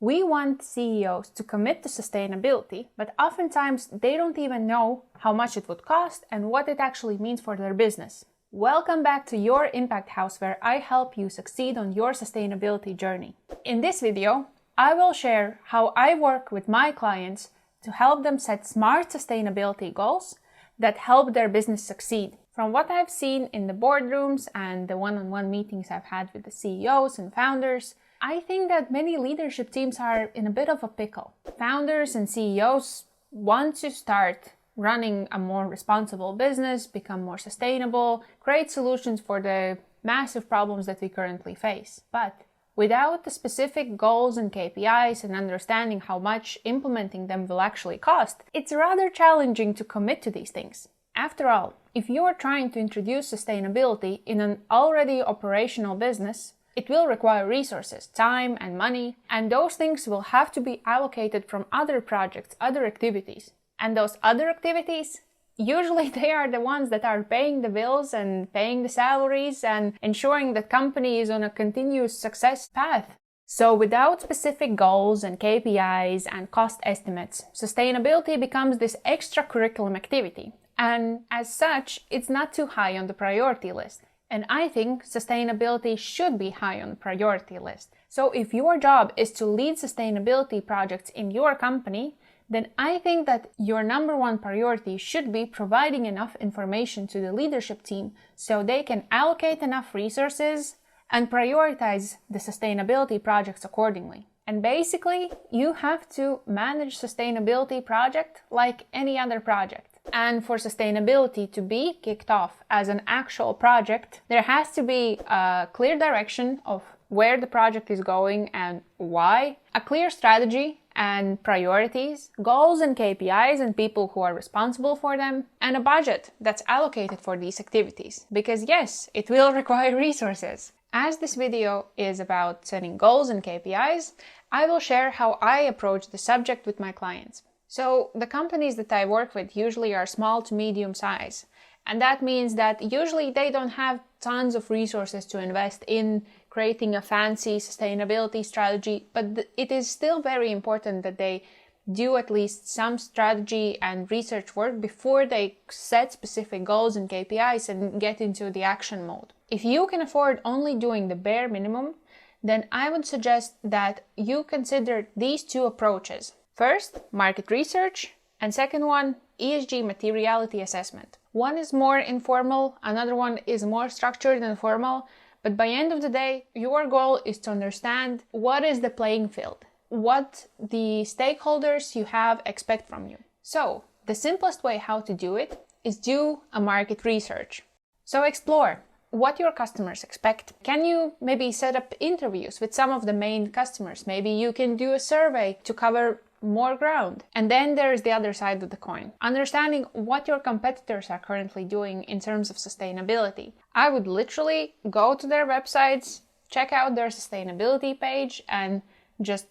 We want CEOs to commit to sustainability, but oftentimes they don't even know how much it would cost and what it actually means for their business. Welcome back to your Impact House, where I help you succeed on your sustainability journey. In this video, I will share how I work with my clients to help them set smart sustainability goals that help their business succeed. From what I've seen in the boardrooms and the one-on-one meetings I've had with the CEOs and founders, I think that many leadership teams are in a bit of a pickle. Founders and CEOs want to start running a more responsible business, become more sustainable, create solutions for the massive problems that we currently face. But without the specific goals and KPIs and understanding how much implementing them will actually cost, it's rather challenging to commit to these things. After all, if you are trying to introduce sustainability in an already operational business, it will require resources, time and money, and those things will have to be allocated from other projects, other activities. And those other activities, usually they are the ones that are paying the bills and paying the salaries and ensuring that company is on a continuous success path. So without specific goals and KPIs and cost estimates, sustainability becomes this extracurriculum activity. And as such, it's not too high on the priority list. And I think sustainability should be high on the priority list. So if your job is to lead sustainability projects in your company, then I think that your number one priority should be providing enough information to the leadership team so they can allocate enough resources and prioritize the sustainability projects accordingly. And basically, you have to manage sustainability project like any other project. And for sustainability to be kicked off as an actual project, there has to be a clear direction of where the project is going and why, a clear strategy and priorities, goals and KPIs and people who are responsible for them, and a budget that's allocated for these activities. Because yes, it will require resources. As this video is about setting goals and KPIs, I will share how I approach the subject with my clients. So the companies that I work with usually are small to medium size. And that means that usually they don't have tons of resources to invest in creating a fancy sustainability strategy, but it is still very important that they do at least some strategy and research work before they set specific goals and KPIs and get into the action mode. If you can afford only doing the bare minimum, then I would suggest that you consider these two approaches. First, market research, and second one, ESG materiality assessment. One is more informal, another one is more structured and formal, but by end of the day, your goal is to understand what is the playing field, what the stakeholders you have expect from you. So, the simplest way how to do it is do a market research. So explore what your customers expect. Can you maybe set up interviews with some of the main customers? Maybe you can do a survey to cover more ground. And then there's the other side of the coin. Understanding what your competitors are currently doing in terms of sustainability. I would literally go to their websites, check out their sustainability page, and just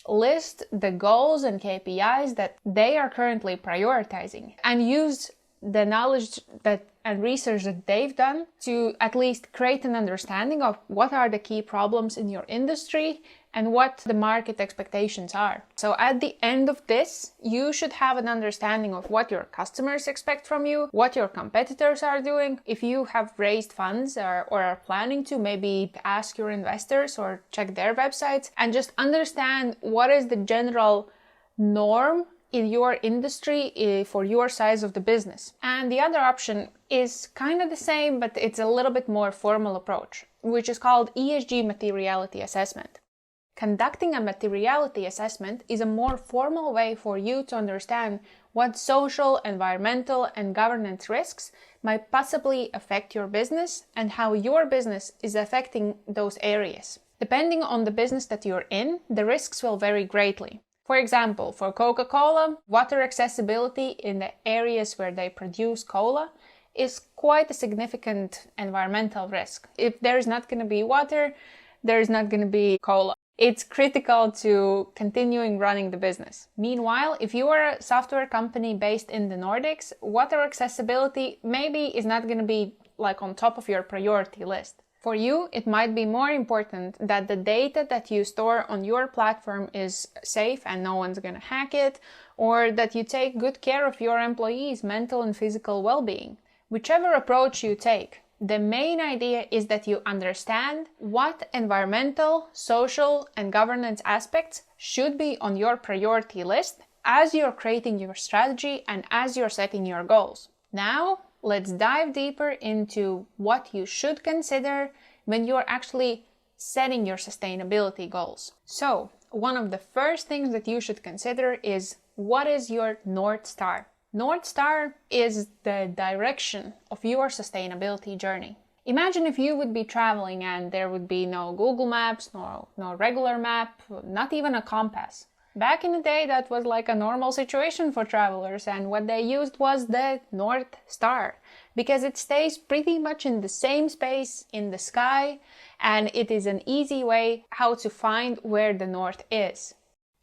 list the goals and KPIs that they are currently prioritizing, and use the knowledge and research that they've done to at least create an understanding of what are the key problems in your industry and what the market expectations are. So at the end of this, you should have an understanding of what your customers expect from you, what your competitors are doing. If you have raised funds or are planning to, maybe ask your investors or check their websites and just understand what is the general norm in your industry for your size of the business. And the other option is kind of the same, but it's a little bit more formal approach, which is called ESG materiality assessment. Conducting a materiality assessment is a more formal way for you to understand what social, environmental, and governance risks might possibly affect your business and how your business is affecting those areas. Depending on the business that you're in, the risks will vary greatly. For example, for Coca-Cola, water accessibility in the areas where they produce cola is quite a significant environmental risk. If there's not going to be water, there's not going to be cola. It's critical to continuing running the business. Meanwhile, if you are a software company based in the Nordics, water accessibility maybe is not going to be like on top of your priority list. For you, it might be more important that the data that you store on your platform is safe and no one's gonna hack it, or that you take good care of your employees' mental and physical well-being. Whichever approach you take, the main idea is that you understand what environmental, social, and governance aspects should be on your priority list as you're creating your strategy and as you're setting your goals. Now, let's dive deeper into what you should consider when you're actually setting your sustainability goals. So, one of the first things that you should consider is, what is your North Star? North Star is the direction of your sustainability journey. Imagine if you would be traveling and there would be no Google Maps, no regular map, not even a compass. Back in the day, that was like a normal situation for travelers, and what they used was the North Star, because it stays pretty much in the same space in the sky, and it is an easy way how to find where the North is.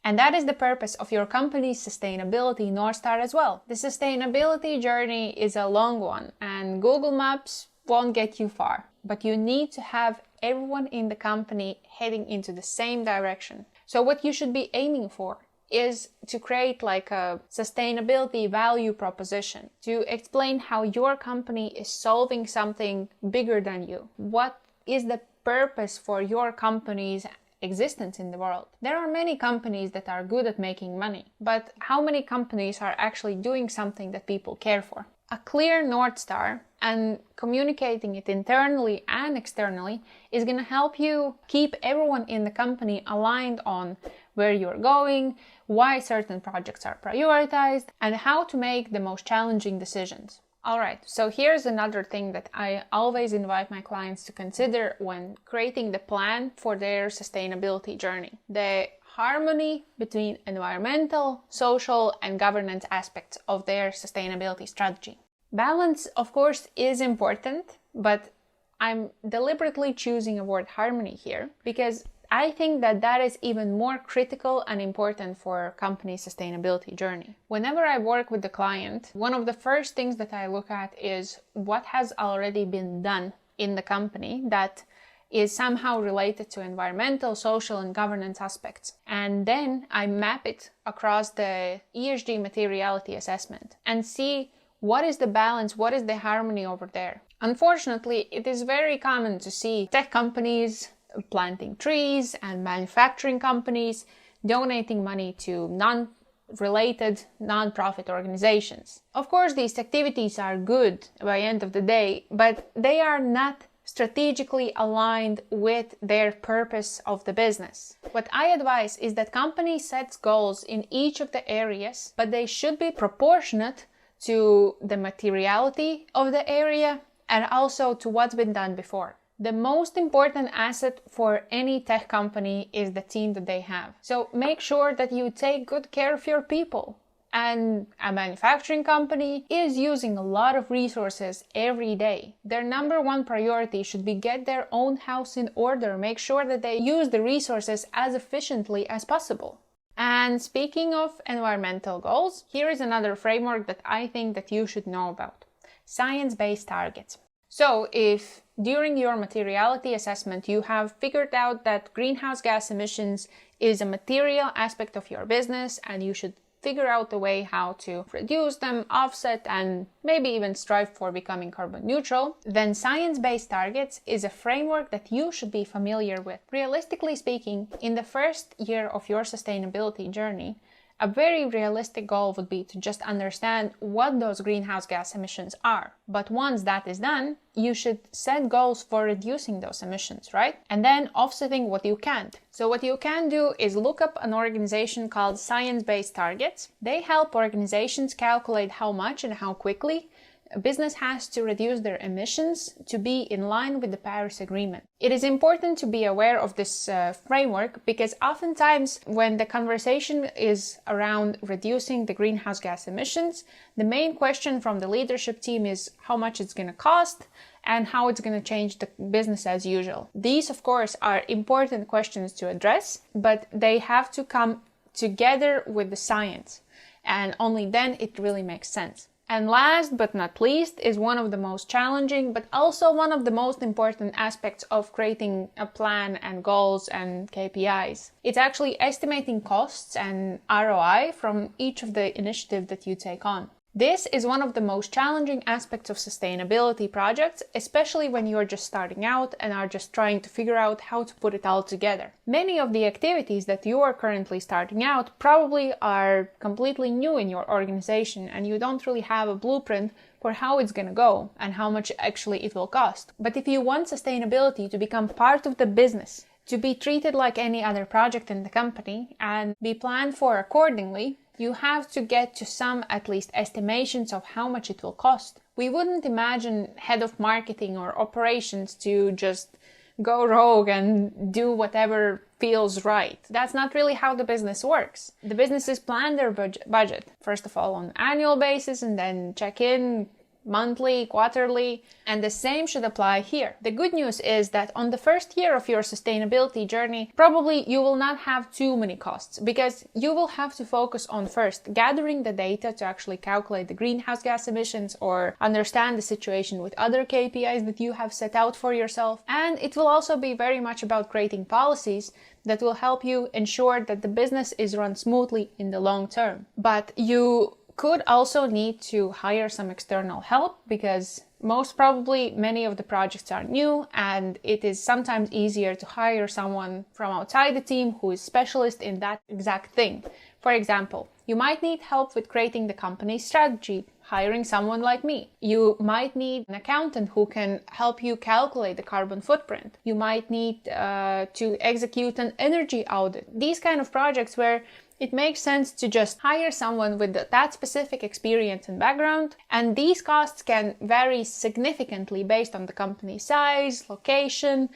And that is the purpose of your company's sustainability North Star as well. The sustainability journey is a long one, and Google Maps won't get you far, but you need to have everyone in the company heading into the same direction. So what you should be aiming for is to create like a sustainability value proposition, to explain how your company is solving something bigger than you. What is the purpose for your company's existence in the world? There are many companies that are good at making money, but how many companies are actually doing something that people care for? A clear North Star and communicating it internally and externally is going to help you keep everyone in the company aligned on where you're going, why certain projects are prioritized, and how to make the most challenging decisions. Alright, so here's another thing that I always invite my clients to consider when creating the plan for their sustainability journey. The harmony between environmental, social, and governance aspects of their sustainability strategy. Balance, of course, is important, but I'm deliberately choosing a word harmony here because I think that that is even more critical and important for a company's sustainability journey. Whenever I work with the client, one of the first things that I look at is what has already been done in the company that is somehow related to environmental, social, and governance aspects. And then I map it across the ESG materiality assessment and see what is the balance, what is the harmony over there. Unfortunately, it is very common to see tech companies planting trees and manufacturing companies donating money to non-related, non-profit organizations. Of course, these activities are good by the end of the day, but they are not strategically aligned with their purpose of the business. What I advise is that companies set goals in each of the areas, but they should be proportionate to the materiality of the area and also to what's been done before. The most important asset for any tech company is the team that they have. So make sure that you take good care of your people. And a manufacturing company is using a lot of resources every day. Their number one priority should be get their own house in order, make sure that they use the resources as efficiently as possible. And speaking of environmental goals, here is another framework that I think that you should know about. Science-based targets. So if during your materiality assessment you have figured out that greenhouse gas emissions is a material aspect of your business and you should figure out a way how to reduce them, offset, and maybe even strive for becoming carbon neutral, then science-based targets is a framework that you should be familiar with. Realistically speaking, in the first year of your sustainability journey, a very realistic goal would be to just understand what those greenhouse gas emissions are. But once that is done, you should set goals for reducing those emissions, right? And then offsetting what you can't. So what you can do is look up an organization called Science-Based Targets. They help organizations calculate how much and how quickly a business has to reduce their emissions to be in line with the Paris Agreement. It is important to be aware of this framework because oftentimes when the conversation is around reducing the greenhouse gas emissions, the main question from the leadership team is how much it's going to cost and how it's going to change the business as usual. These, of course, are important questions to address, but they have to come together with the science, and only then it really makes sense. And last but not least is one of the most challenging, but also one of the most important aspects of creating a plan and goals and KPIs. It's actually estimating costs and ROI from each of the initiatives that you take on. This is one of the most challenging aspects of sustainability projects, especially when you're just starting out and are just trying to figure out how to put it all together. Many of the activities that you are currently starting out probably are completely new in your organization and you don't really have a blueprint for how it's going to go and how much actually it will cost. But if you want sustainability to become part of the business, to be treated like any other project in the company and be planned for accordingly, you have to get to some at least estimations of how much it will cost. We wouldn't imagine head of marketing or operations to just go rogue and do whatever feels right. That's not really how the business works. The businesses plan their budget, first of all on annual basis, and then check in monthly, quarterly, and the same should apply here. The good news is that on the first year of your sustainability journey, probably you will not have too many costs because you will have to focus on first gathering the data to actually calculate the greenhouse gas emissions or understand the situation with other KPIs that you have set out for yourself. And it will also be very much about creating policies that will help you ensure that the business is run smoothly in the long term. But you could also need to hire some external help because most probably many of the projects are new and it is sometimes easier to hire someone from outside the team who is specialist in that exact thing. For example, you might need help with creating the company's strategy, hiring someone like me. You might need an accountant who can help you calculate the carbon footprint. You might need to execute an energy audit. These kind of projects where it makes sense to just hire someone with that specific experience and background, and these costs can vary significantly based on the company size, location,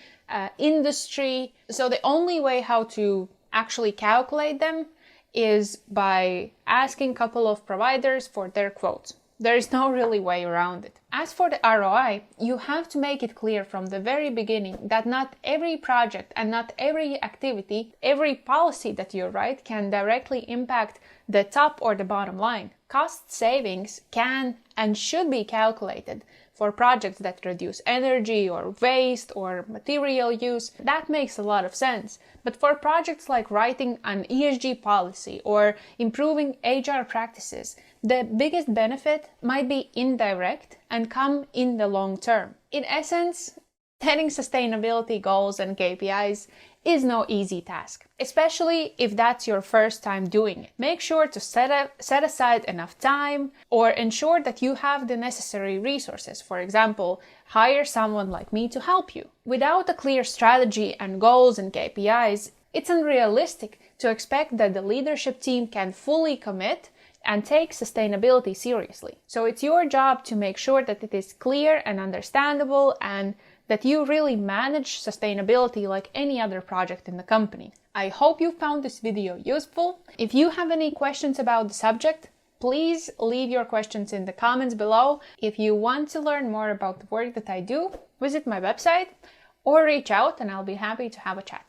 industry. So the only way how to actually calculate them is by asking a couple of providers for their quotes. There is no really way around it. As for the ROI, you have to make it clear from the very beginning that not every project and not every activity, every policy that you write can directly impact the top or the bottom line. Cost savings can and should be calculated for projects that reduce energy or waste or material use. That makes a lot of sense. But for projects like writing an ESG policy or improving HR practices, the biggest benefit might be indirect and come in the long term. In essence, setting sustainability goals and KPIs is no easy task, especially if that's your first time doing it. Make sure to set aside enough time or ensure that you have the necessary resources. For example, hire someone like me to help you. Without a clear strategy and goals and KPIs, it's unrealistic to expect that the leadership team can fully commit and take sustainability seriously. So it's your job to make sure that it is clear and understandable and that you really manage sustainability like any other project in the company. I hope you found this video useful. If you have any questions about the subject, please leave your questions in the comments below. If you want to learn more about the work that I do, visit my website or reach out and I'll be happy to have a chat.